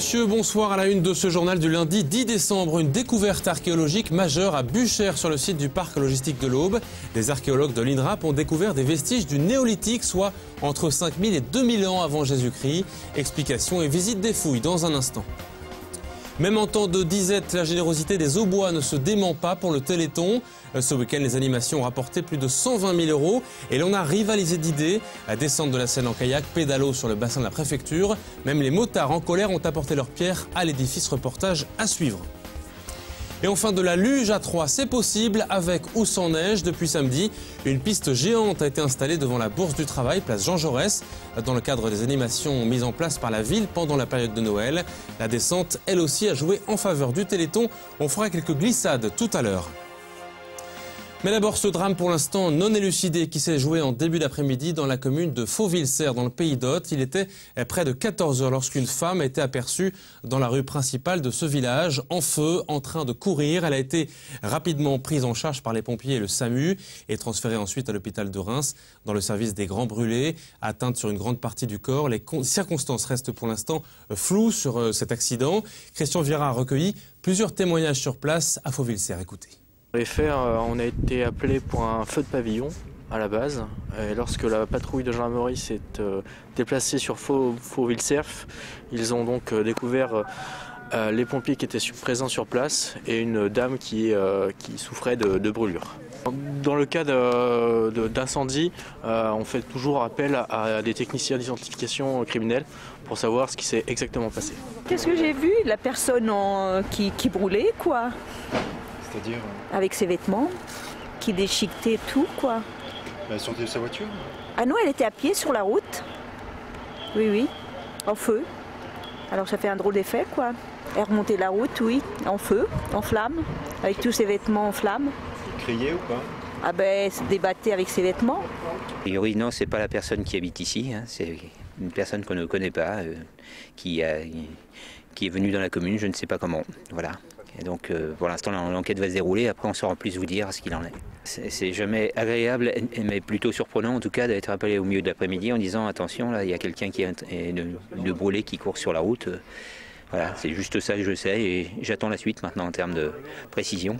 messieurs, bonsoir. À la une de ce journal du lundi 10 décembre, une découverte archéologique majeure à Buchères sur le site du parc logistique de l'Aube. Des archéologues de l'INRAP ont découvert des vestiges du néolithique, soit entre 5000 et 2000 ans avant Jésus-Christ. Explication et visite des fouilles dans un instant. Même en temps de disette, la générosité des Aubois ne se dément pas pour le Téléthon. Ce week-end, les animations ont rapporté plus de 120 000 € et l'on a rivalisé d'idées. À descendre de la Seine en kayak, pédalo sur le bassin de la préfecture. Même les motards en colère ont apporté leur pierre à l'édifice. Reportage à suivre. Et enfin de la luge à 3, c'est possible avec ou sans neige. Depuis samedi, une piste géante a été installée devant la Bourse du Travail, place Jean Jaurès, dans le cadre des animations mises en place par la ville pendant la période de Noël. La descente, elle aussi, a joué en faveur du Téléthon. On fera quelques glissades tout à l'heure. Mais d'abord, ce drame pour l'instant non élucidé qui s'est joué en début d'après-midi dans la commune de Faux-Villecerf, dans le Pays d'Hôte. Il était près de 14 h lorsqu'une femme a été aperçue dans la rue principale de ce village, en feu, en train de courir. Elle a été rapidement prise en charge par les pompiers et le SAMU et transférée ensuite à l'hôpital de Reims, dans le service des grands brûlés. Atteinte sur une grande partie du corps, les circonstances restent pour l'instant floues sur cet accident. Christian Viera a recueilli plusieurs témoignages sur place à Faux-Villecerf. Écoutez. Les faits, on a été appelé pour un feu de pavillon à la base. Et lorsque la patrouille de gendarmerie s'est déplacée sur Faux-Villecerf, ils ont donc découvert les pompiers qui étaient présents sur place et une dame qui souffrait de brûlures. Dans le cas d'incendie, on fait toujours appel à des techniciens d'identification criminelle pour savoir ce qui s'est exactement passé. Qu'est-ce que j'ai vu? La personne qui brûlait, quoi. C'est-à-dire avec ses vêtements, qui déchiquetait tout, quoi. Elle sortait de sa voiture? Ah non, elle était à pied sur la route. Oui, oui, en feu. Alors ça fait un drôle d'effet, quoi. Elle remontait la route, oui, en feu, en flammes, avec tous ses vêtements en flammes. Il criait ou pas? Ah ben, elle se débattait avec ses vêtements. Et oui, non, c'est pas la personne qui habite ici, hein. C'est une personne qu'on ne connaît pas, qui est venue dans la commune, je ne sais pas comment, voilà. Et donc pour l'instant l'enquête va se dérouler, après on saura plus vous dire ce qu'il en est. C'est jamais agréable, mais plutôt surprenant en tout cas d'être appelé au milieu de l'après-midi en disant attention, là il y a quelqu'un qui est de brûlé qui court sur la route. Voilà, c'est juste ça que je sais et j'attends la suite maintenant en termes de précision.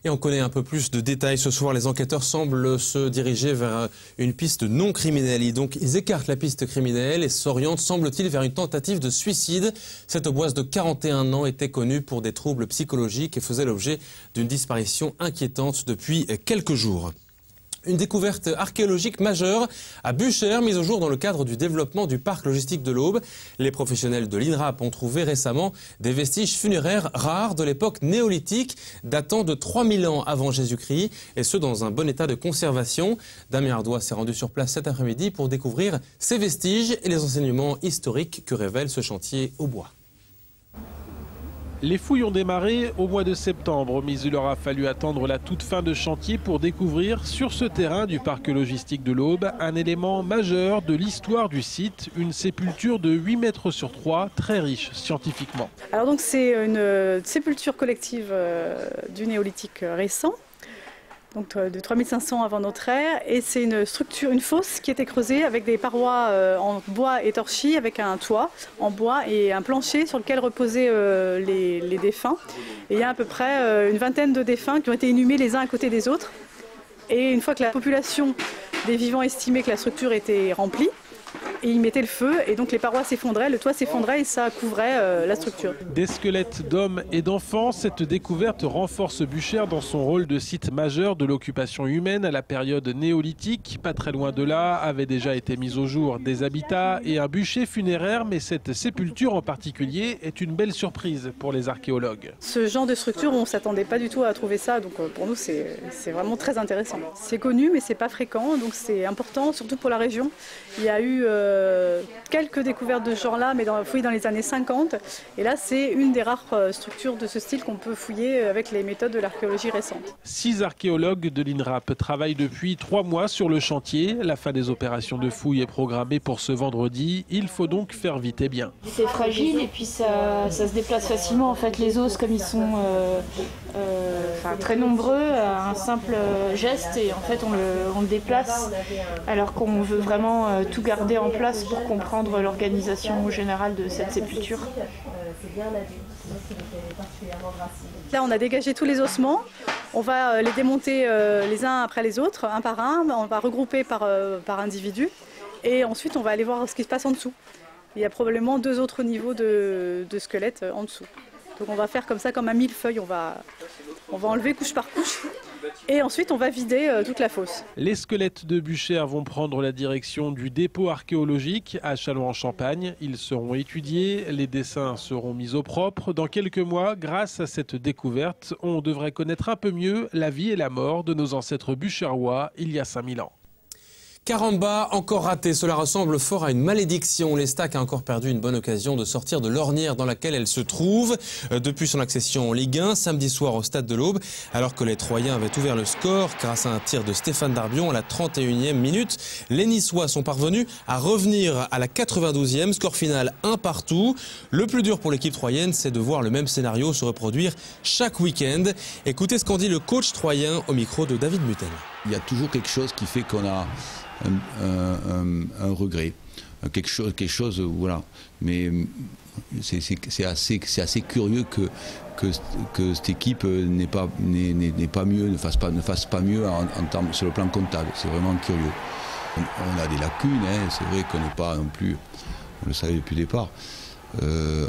Et on connaît un peu plus de détails ce soir. Les enquêteurs semblent se diriger vers une piste non criminelle. Donc ils écartent la piste criminelle et s'orientent, semble-t-il, vers une tentative de suicide. Cette Auboise de 41 ans était connue pour des troubles psychologiques et faisait l'objet d'une disparition inquiétante depuis quelques jours. Une découverte archéologique majeure à Buchères, mise au jour dans le cadre du développement du parc logistique de l'Aube. Les professionnels de l'INRAP ont trouvé récemment des vestiges funéraires rares de l'époque néolithique, datant de 3000 ans avant Jésus-Christ, et ce dans un bon état de conservation. Damien Ardois s'est rendu sur place cet après-midi pour découvrir ces vestiges et les enseignements historiques que révèle ce chantier au bois. Les fouilles ont démarré au mois de septembre, mais il leur a fallu attendre la toute fin de chantier pour découvrir sur ce terrain du parc logistique de l'Aube un élément majeur de l'histoire du site, une sépulture de 8 mètres sur 3, très riche scientifiquement. Alors donc c'est une sépulture collective du néolithique récent, donc de 3500 avant notre ère, et c'est une structure, une fosse qui était creusée avec des parois en bois étorchi, avec un toit en bois et un plancher sur lequel reposaient les défunts. Et il y a à peu près une vingtaine de défunts qui ont été inhumés les uns à côté des autres. Et une fois que la population des vivants estimait que la structure était remplie, et ils mettaient le feu et donc les parois s'effondraient, le toit s'effondrait et ça couvrait la structure. Des squelettes d'hommes et d'enfants, cette découverte renforce Buchères dans son rôle de site majeur de l'occupation humaine à la période néolithique. Pas très loin de là avaient déjà été mis au jour des habitats et un bûcher funéraire, mais cette sépulture en particulier est une belle surprise pour les archéologues. Ce genre de structure, on ne s'attendait pas du tout à trouver ça, donc pour nous c'est vraiment très intéressant. C'est connu mais c'est pas fréquent, donc c'est important, surtout pour la région. Il y a eu quelques découvertes de ce genre-là, mais fouillées dans les années 50. Et là, c'est une des rares structures de ce style qu'on peut fouiller avec les méthodes de l'archéologie récente. 6 archéologues de l'INRAP travaillent depuis 3 mois sur le chantier. La fin des opérations de fouilles est programmée pour ce vendredi. Il faut donc faire vite et bien. C'est fragile et puis ça se déplace facilement. En fait, les os, comme ils sont très nombreux à un simple geste et en fait on le déplace alors qu'on veut vraiment tout garder en place pour comprendre l'organisation générale de cette sépulture. Là on a dégagé tous les ossements, on va les démonter les uns après les autres, un par un, on va regrouper par individu et ensuite on va aller voir ce qui se passe en dessous. Il y a probablement 2 autres niveaux de squelettes en dessous. Donc on va faire comme ça, comme un millefeuille, on va enlever couche par couche et ensuite on va vider toute la fosse. Les squelettes de Buchères vont prendre la direction du dépôt archéologique à Châlons-en-Champagne. Ils seront étudiés, les dessins seront mis au propre. Dans quelques mois, grâce à cette découverte, on devrait connaître un peu mieux la vie et la mort de nos ancêtres buchérois il y a 5000 ans. Caramba, encore raté. Cela ressemble fort à une malédiction. L'Estac a encore perdu une bonne occasion de sortir de l'ornière dans laquelle elle se trouve depuis son accession en Ligue 1 samedi soir au stade de l'Aube. Alors que les Troyens avaient ouvert le score grâce à un tir de Stéphane Darbion à la 31e minute, les Niçois sont parvenus à revenir à la 92e. Score final 1 partout. Le plus dur pour l'équipe troyenne, c'est de voir le même scénario se reproduire chaque week-end. Écoutez ce qu'en dit le coach troyen au micro de David Mutel. Il y a toujours quelque chose qui fait qu'on a un regret, quelque chose, voilà. Mais c'est assez curieux que cette équipe n'ait pas mieux, ne fasse pas mieux sur le plan comptable. C'est vraiment curieux. On a des lacunes, hein. C'est vrai qu'on n'est pas non plus, on le savait depuis le départ.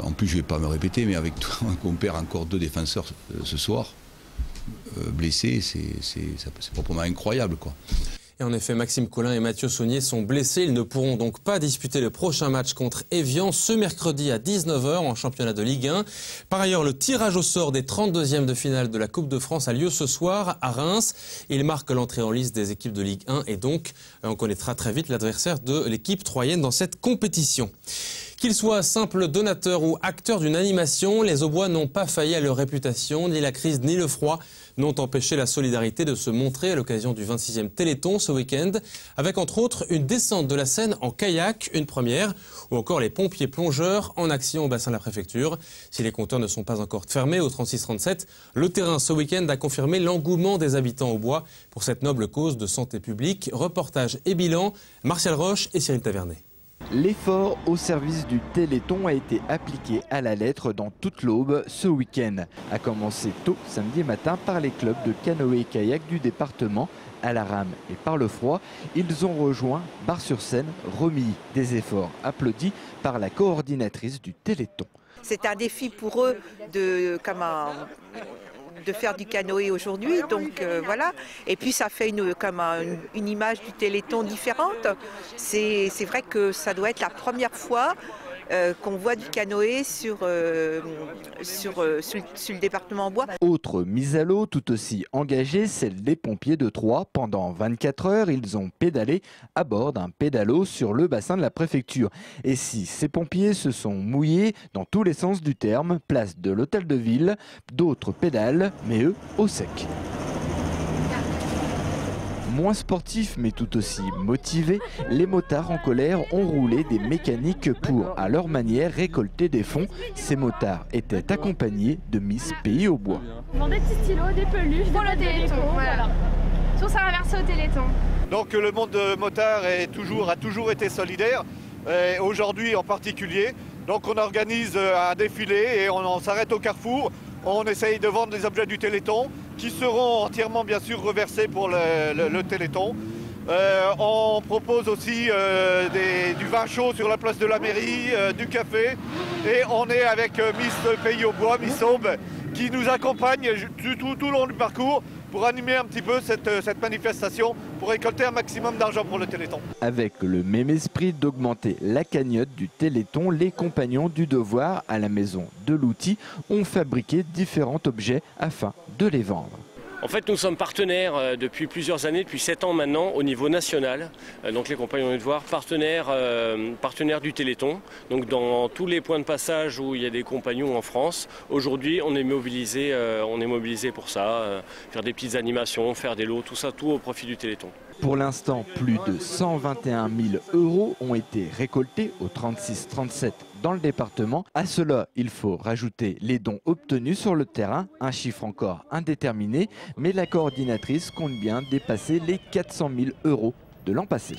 En plus, je ne vais pas me répéter, mais avec tout, on perd encore 2 défenseurs ce soir, blessés, c'est proprement incroyable, quoi. Et en effet, Maxime Collin et Mathieu Saunier sont blessés. Ils ne pourront donc pas disputer le prochain match contre Évian ce mercredi à 19 h en championnat de Ligue 1. Par ailleurs, le tirage au sort des 32e de finale de la Coupe de France a lieu ce soir à Reims. Il marque l'entrée en liste des équipes de Ligue 1 et donc on connaîtra très vite l'adversaire de l'équipe troyenne dans cette compétition. Qu'ils soient simples donateurs ou acteurs d'une animation, les Aubois n'ont pas failli à leur réputation. Ni la crise ni le froid n'ont empêché la solidarité de se montrer à l'occasion du 26e Téléthon ce week-end, avec entre autres une descente de la Seine en kayak, une première, ou encore les pompiers plongeurs en action au bassin de la préfecture. Si les compteurs ne sont pas encore fermés au 36-37, le terrain ce week-end a confirmé l'engouement des habitants Aubois pour cette noble cause de santé publique. Reportage et bilan, Martial Roche et Cyril Tavernet. L'effort au service du Téléthon a été appliqué à la lettre dans toute l'Aube ce week-end. A commencé tôt samedi matin par les clubs de canoë et kayak du département. À la rame et par le froid, ils ont rejoint Bar-sur-Seine, Romilly. Des efforts applaudis par la coordinatrice du Téléthon. C'est un défi pour eux de faire du canoë aujourd'hui, donc voilà. Et puis ça fait une image du Téléthon différente. C'est vrai que ça doit être la première fois qu'on voit du canoë sur le département Bois. Autre mise à l'eau tout aussi engagée, celle des pompiers de Troyes. Pendant 24 heures, ils ont pédalé à bord d'un pédalo sur le bassin de la préfecture. Et si ces pompiers se sont mouillés dans tous les sens du terme, place de l'hôtel de ville, d'autres pédalent, mais eux au sec. Moins sportifs mais tout aussi motivés, les motards en colère ont roulé des mécaniques pour, à leur manière, récolter des fonds. Ces motards étaient accompagnés de Miss Pays au Bois. Des petits stylos, des peluches, pour le Téléthon, voilà. Tout ça inversé au Téléthon. Donc le monde motard a toujours été solidaire, aujourd'hui en particulier. Donc on organise un défilé et on s'arrête au carrefour. On essaye de vendre les objets du Téléthon qui seront entièrement bien sûr reversés pour le Téléthon. On propose aussi du vin chaud sur la place de la mairie, du café. Et on est avec Miss Pays au Bois, Miss Aube, qui nous accompagne tout le long du parcours pour animer un petit peu cette manifestation, pour récolter un maximum d'argent pour le Téléthon. Avec le même esprit d'augmenter la cagnotte du Téléthon, les compagnons du devoir à la maison de l'outil ont fabriqué différents objets afin de les vendre. En fait, nous sommes partenaires depuis plusieurs années, depuis 7 ans maintenant, au niveau national. Donc les compagnons du devoir, partenaires du Téléthon. Donc dans tous les points de passage où il y a des compagnons en France, aujourd'hui on est mobilisé pour ça, faire des petites animations, faire des lots, tout ça, tout au profit du Téléthon. Pour l'instant, plus de 121 000 € ont été récoltés au 36-37 dans le département. À cela, il faut rajouter les dons obtenus sur le terrain, un chiffre encore indéterminé, mais la coordinatrice compte bien dépasser les 400 000 € de l'an passé.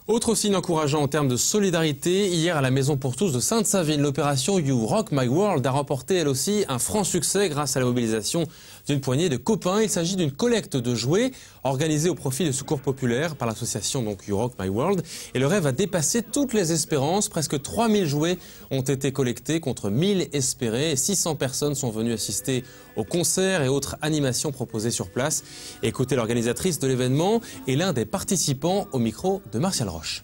Autre signe encourageant en termes de solidarité, hier à la Maison pour tous de Sainte-Savine, l'opération You Rock My World a remporté elle aussi un franc succès grâce à la mobilisation d'une poignée de copains. Il s'agit d'une collecte de jouets organisée au profit de Secours Populaire par l'association You Rock My World. Et le rêve a dépassé toutes les espérances. Presque 3000 jouets ont été collectés contre 1000 espérés. Et 600 personnes sont venues assister aux concerts et autres animations proposées sur place. Écoutez l'organisatrice de l'événement et l'un des participants au micro de Martial Roche.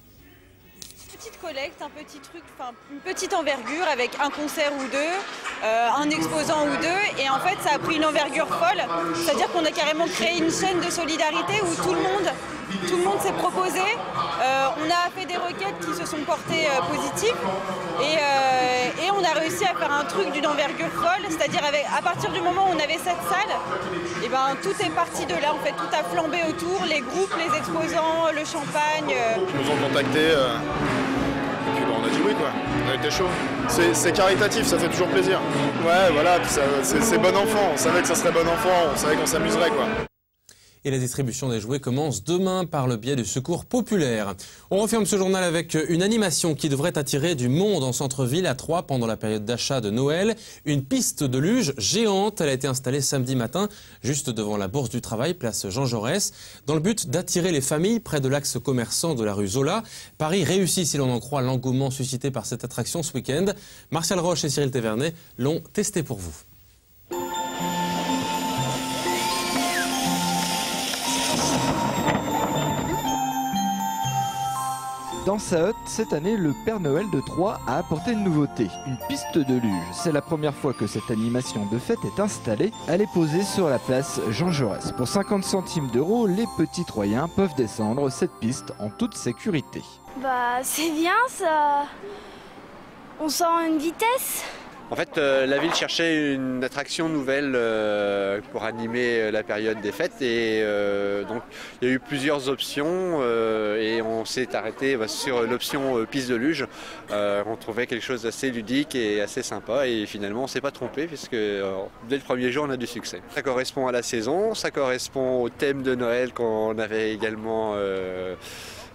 Petite collecte, un petit truc, une petite envergure avec un concert ou deux, un exposant ou deux, et en fait ça a pris une envergure folle, c'est-à-dire qu'on a carrément créé une chaîne de solidarité où tout le monde s'est proposé. On a fait des requêtes qui se sont portées positives et on a réussi à faire un truc d'une envergure folle, c'est-à-dire à partir du moment où on avait cette salle, et ben tout est parti de là, en fait tout a flambé autour, les groupes, les exposants, le champagne. Ils nous ont contactés. Et puis on a dit oui quoi, on a été chaud. C'est caritatif, ça fait toujours plaisir. Ouais voilà, c'est bon enfant, on savait que ça serait bon enfant, on savait qu'on s'amuserait quoi. Et la distribution des jouets commence demain par le biais du Secours Populaire. On referme ce journal avec une animation qui devrait attirer du monde en centre-ville à Troyes pendant la période d'achat de Noël. Une piste de luge géante, elle a été installée samedi matin juste devant la Bourse du Travail, place Jean Jaurès, dans le but d'attirer les familles près de l'axe commerçant de la rue Zola. Paris réussit, si l'on en croit, l'engouement suscité par cette attraction ce week-end. Martial Roche et Cyril Thévernet l'ont testé pour vous. Dans sa hotte, cette année, le Père Noël de Troyes a apporté une nouveauté, une piste de luge. C'est la première fois que cette animation de fête est installée. Elle est posée sur la place Jean Jaurès. Pour 50 centimes d'euros, les petits Troyens peuvent descendre cette piste en toute sécurité. Bah c'est bien ça, on sent une vitesse. En fait, la ville cherchait une attraction nouvelle pour animer la période des fêtes et donc il y a eu plusieurs options et on s'est arrêté sur l'option piste de luge. On trouvait quelque chose d'assez ludique et assez sympa et finalement on ne s'est pas trompé puisque dès le premier jour on a du succès. Ça correspond à la saison, ça correspond au thème de Noël qu'on avait également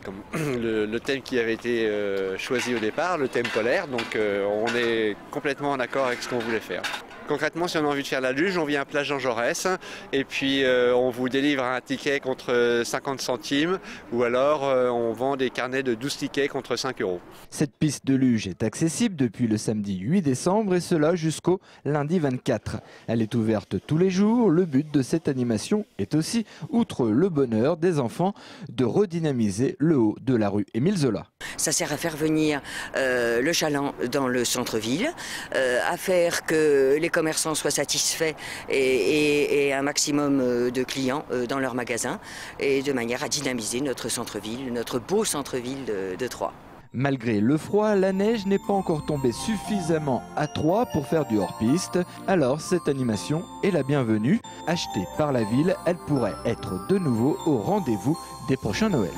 comme le thème qui avait été choisi au départ, le thème polaire, donc on est complètement en accord avec ce qu'on voulait faire. Concrètement, si on a envie de faire la luge, on vient à Place Jean Jaurès et puis on vous délivre un ticket contre 50 centimes ou alors on vend des carnets de 12 tickets contre 5 €. Cette piste de luge est accessible depuis le samedi 8 décembre et cela jusqu'au lundi 24. Elle est ouverte tous les jours. Le but de cette animation est aussi, outre le bonheur des enfants, de redynamiser le haut de la rue Émile Zola. Ça sert à faire venir le chaland dans le centre-ville, à faire que les commerçants soient satisfaits et un maximum de clients dans leurs magasins et de manière à dynamiser notre centre-ville, notre beau centre-ville de Troyes. Malgré le froid, la neige n'est pas encore tombée suffisamment à Troyes pour faire du hors-piste. Alors cette animation est la bienvenue. Achetée par la ville, elle pourrait être de nouveau au rendez-vous des prochains Noëls.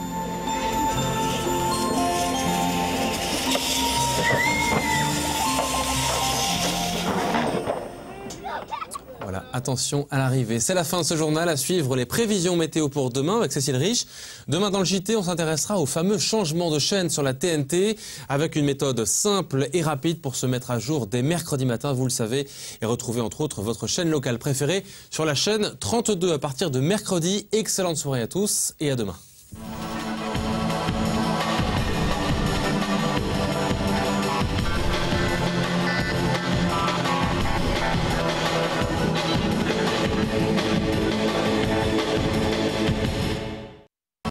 Voilà, attention à l'arrivée. C'est la fin de ce journal. À suivre les prévisions météo pour demain avec Cécile Rich. Demain dans le JT, on s'intéressera au fameux changement de chaîne sur la TNT avec une méthode simple et rapide pour se mettre à jour dès mercredi matin, vous le savez, et retrouver entre autres votre chaîne locale préférée sur la chaîne 32 à partir de mercredi. Excellente soirée à tous et à demain.